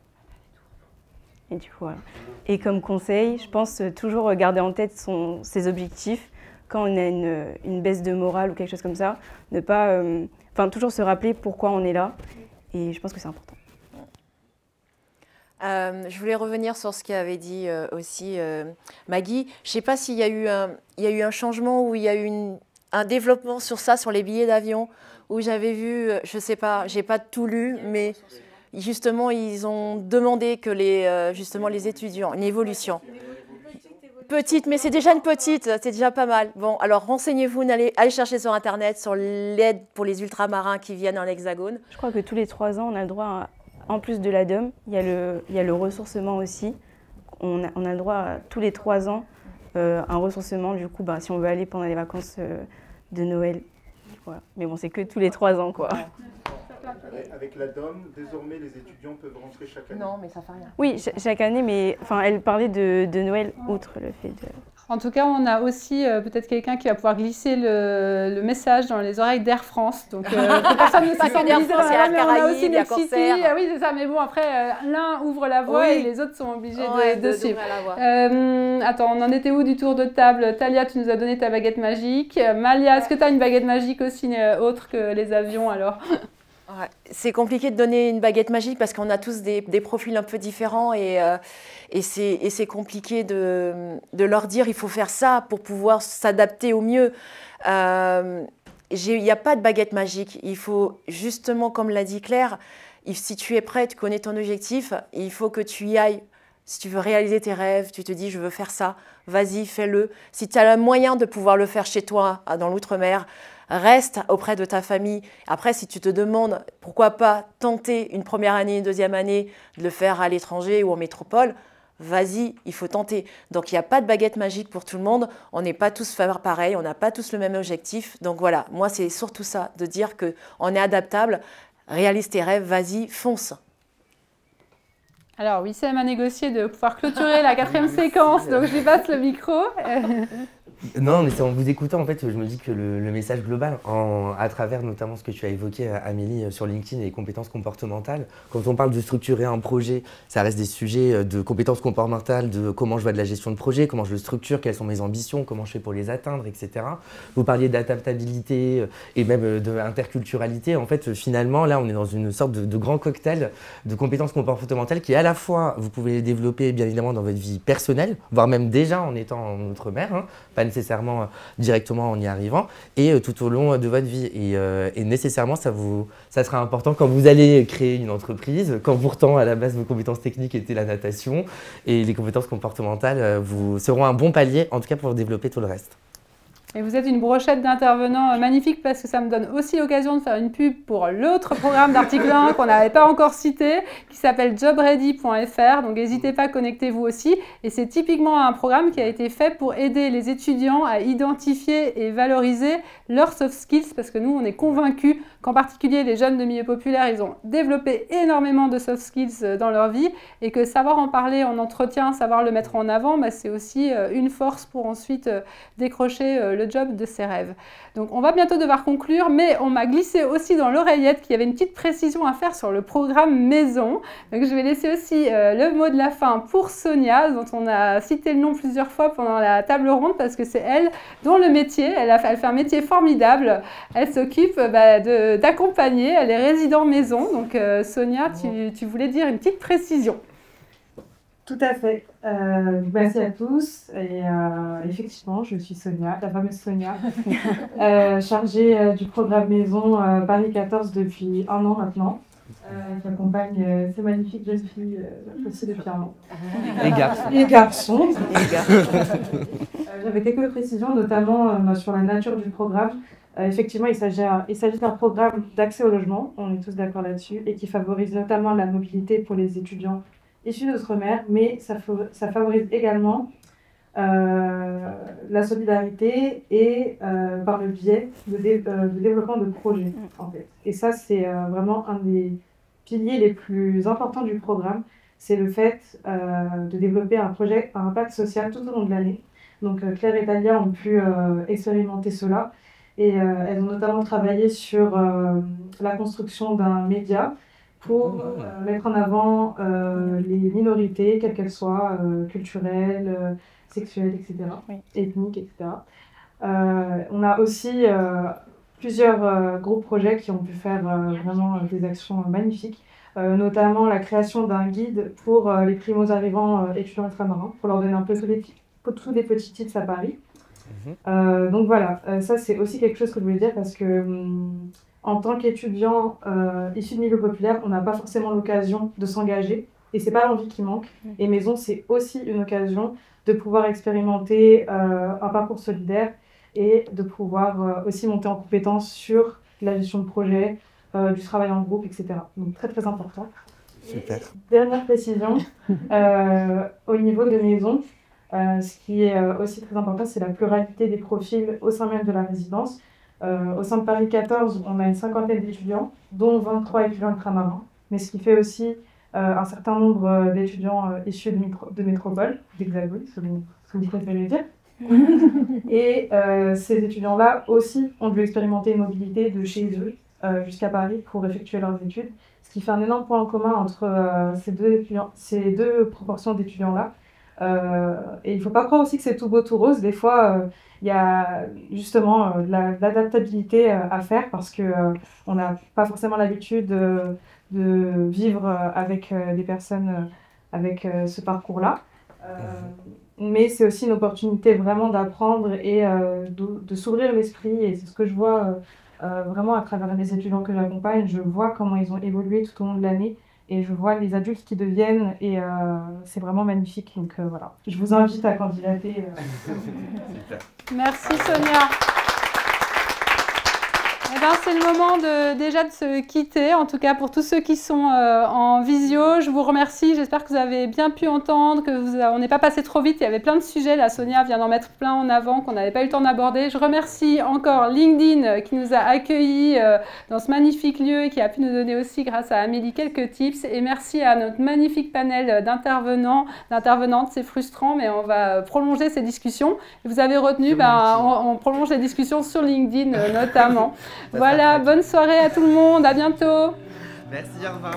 Et du coup, voilà. Et comme conseil, je pense toujours garder en tête ses objectifs. Quand on a une baisse de morale ou quelque chose comme ça, ne pas, toujours se rappeler pourquoi on est là. Et je pense que c'est important. Je voulais revenir sur ce qu'avait dit aussi Maggie. Je ne sais pas s'il y a eu un changement ou il y a eu un développement sur ça, sur les billets d'avion, où j'avais vu, je ne sais pas, je n'ai pas tout lu, mais... Justement, ils ont demandé que les étudiants, une évolution. Petite, mais c'est déjà une petite, c'est déjà pas mal. Bon, alors renseignez-vous, allez chercher sur Internet, sur l'aide pour les ultramarins qui viennent en Hexagone. Je crois que tous les 3 ans, on a le droit en plus de l'ADOM, il y a le ressourcement aussi. On a le droit tous les 3 ans un ressourcement. Du coup, si on veut aller pendant les vacances de Noël. Voilà. Mais bon, c'est que tous les 3 ans, quoi. Avec l'ADOM, désormais, les étudiants peuvent rentrer chaque année. Non, mais ça fait rien. Oui, chaque année, mais elle parlait de Noël, outre le fait de... En tout cas, on a aussi peut-être quelqu'un qui va pouvoir glisser le message dans les oreilles d'Air France. Donc, que personne ne se sente Air visé France, dans il y a la Air mais on a Caraïbes, aussi il y a Next City. Corsair. Ah oui, c'est ça. Mais bon, après, l'un ouvre la voie Oui. et les autres sont obligés de d'ouvrir suivre. la voie. Attends, on en était où du tour de table? Talia, tu nous as donné ta baguette magique. Malia, est-ce que tu as une baguette magique aussi autre que les avions alors? Ouais, c'est compliqué de donner une baguette magique parce qu'on a tous des profils un peu différents et c'est compliqué de leur dire il faut faire ça pour pouvoir s'adapter au mieux. Il n'y a pas de baguette magique. Il faut justement, comme l'a dit Claire, si tu es prêt, tu connais ton objectif, il faut que tu y ailles. Si tu veux réaliser tes rêves, tu te dis je veux faire ça, vas-y, fais-le. Si tu as le moyen de pouvoir le faire chez toi, dans l'outre-mer, reste auprès de ta famille. Après, si tu te demandes pourquoi pas tenter une première année, une deuxième année, de le faire à l'étranger ou en métropole, vas-y, il faut tenter. Donc, il n'y a pas de baguette magique pour tout le monde. On n'est pas tous faire pareil, on n'a pas tous le même objectif. Donc voilà, moi, c'est surtout ça, de dire qu'on est adaptable, réalise tes rêves, vas-y, fonce. Alors, Wissem a négocié de pouvoir clôturer la 4e séquence, donc je lui passe le micro. Non, mais c'est en vous écoutant, en fait, je me dis que le message global, à travers notamment ce que tu as évoqué, Amélie, sur LinkedIn et les compétences comportementales, quand on parle de structurer un projet, ça reste des sujets de compétences comportementales, de comment je vois de la gestion de projet, comment je le structure, quelles sont mes ambitions, comment je fais pour les atteindre, etc. Vous parliez d'adaptabilité et même d'interculturalité. En fait, finalement, là, on est dans une sorte de grand cocktail de compétences comportementales qui, à la fois, vous pouvez les développer, bien évidemment, dans votre vie personnelle, voire même déjà en étant en outre-mer, hein, pas nécessairement directement en y arrivant, et tout au long de votre vie. Et nécessairement, ça sera important quand vous allez créer une entreprise, quand pourtant, à la base, vos compétences techniques étaient la natation, et les compétences comportementales vous seront un bon palier, en tout cas pour développer tout le reste. Et vous êtes une brochette d'intervenants magnifique parce que ça me donne aussi l'occasion de faire une pub pour l'autre programme d'article 1 qu'on n'avait pas encore cité, qui s'appelle jobready.fr. Donc n'hésitez pas, connectez-vous aussi. Et c'est typiquement un programme qui a été fait pour aider les étudiants à identifier et valoriser leurs soft skills, parce que nous, on est convaincus qu'en particulier les jeunes de milieu populaire, ils ont développé énormément de soft skills dans leur vie, et que savoir en parler en entretien, savoir le mettre en avant, c'est aussi une force pour ensuite décrocher le job de ses rêves. Donc on va bientôt devoir conclure, mais on m'a glissé aussi dans l'oreillette qu'il y avait une petite précision à faire sur le programme maison. Donc je vais laisser aussi le mot de la fin pour Sonia, dont on a cité le nom plusieurs fois pendant la table ronde, parce que c'est elle dont le métier, elle fait un métier formidable. Elle s'occupe d'accompagner, elle est résident maison. Donc Sonia, tu voulais dire une petite précision. Tout à fait. Merci à tous. Et effectivement, je suis Sonia, la fameuse Sonia, chargée du programme Maison Paris 14 depuis 1 an maintenant. Qui accompagne ces magnifiques jeunes filles aussi depuis 1 an. Les garçons. Les garçons. J'avais quelques précisions, notamment sur la nature du programme. Effectivement, il s'agit d'un programme d'accès au logement, on est tous d'accord là-dessus, et qui favorise notamment la mobilité pour les étudiants issus d'outre-mer, mais ça favorise également la solidarité et par le biais de développement de projets, en fait. Et ça, c'est vraiment un des piliers les plus importants du programme, c'est le fait de développer un projet à impact social tout au long de l'année. Donc Claire et Talia ont pu expérimenter cela, et elles ont notamment travaillé sur la construction d'un média pour mettre en avant les minorités, quelles qu'elles soient, culturelles, sexuelles, etc., oui. ethniques, etc. On a aussi plusieurs gros projets qui ont pu faire vraiment des actions magnifiques, notamment la création d'un guide pour les primo-arrivants étudiants ultramarins, pour leur donner un peu tous les petits tips à Paris. Donc voilà, ça c'est aussi quelque chose que je voulais dire parce que en tant qu'étudiant issu de milieu populaire, on n'a pas forcément l'occasion de s'engager et c'est pas l'envie qui manque. Et Maison, c'est aussi une occasion de pouvoir expérimenter un parcours solidaire et de pouvoir aussi monter en compétence sur la gestion de projet, du travail en groupe, etc. Donc très très important. Super. Dernière précision, au niveau des maisons, ce qui est aussi très important, c'est la pluralité des profils au sein même de la résidence. Au sein de Paris 14, on a une cinquantaine d'étudiants, dont 23 étudiants ultramarins, mais ce qui fait aussi un certain nombre d'étudiants issus de métropole, d'Hexagone, ce que vous préférez dire. Et ces étudiants-là aussi ont dû expérimenter une mobilité de chez eux jusqu'à Paris pour effectuer leurs études, ce qui fait un énorme point en commun entre ces deux proportions d'étudiants-là. Et il ne faut pas croire aussi que c'est tout beau, tout rose. Des fois, il y a justement l'adaptabilité à faire parce qu'on n'a pas forcément l'habitude de vivre avec des personnes avec ce parcours-là. Mais c'est aussi une opportunité vraiment d'apprendre et de s'ouvrir l'esprit. Et c'est ce que je vois vraiment à travers les étudiants que j'accompagne. Je vois comment ils ont évolué tout au long de l'année. Et je vois les adultes qui deviennent et c'est vraiment magnifique. Donc voilà, je vous invite à candidater. Merci Sonia. Eh ben, c'est le moment déjà de se quitter, en tout cas pour tous ceux qui sont en visio. Je vous remercie, j'espère que vous avez bien pu entendre, on n'est pas passé trop vite, il y avait plein de sujets, là Sonia vient d'en mettre plein en avant qu'on n'avait pas eu le temps d'aborder. Je remercie encore LinkedIn qui nous a accueillis dans ce magnifique lieu et qui a pu nous donner aussi grâce à Amélie quelques tips. Et merci à notre magnifique panel d'intervenantes, c'est frustrant mais on va prolonger ces discussions. Vous avez retenu, on prolonge les discussions sur LinkedIn notamment. Voilà, bonne soirée à tout le monde, à bientôt. Merci, au revoir.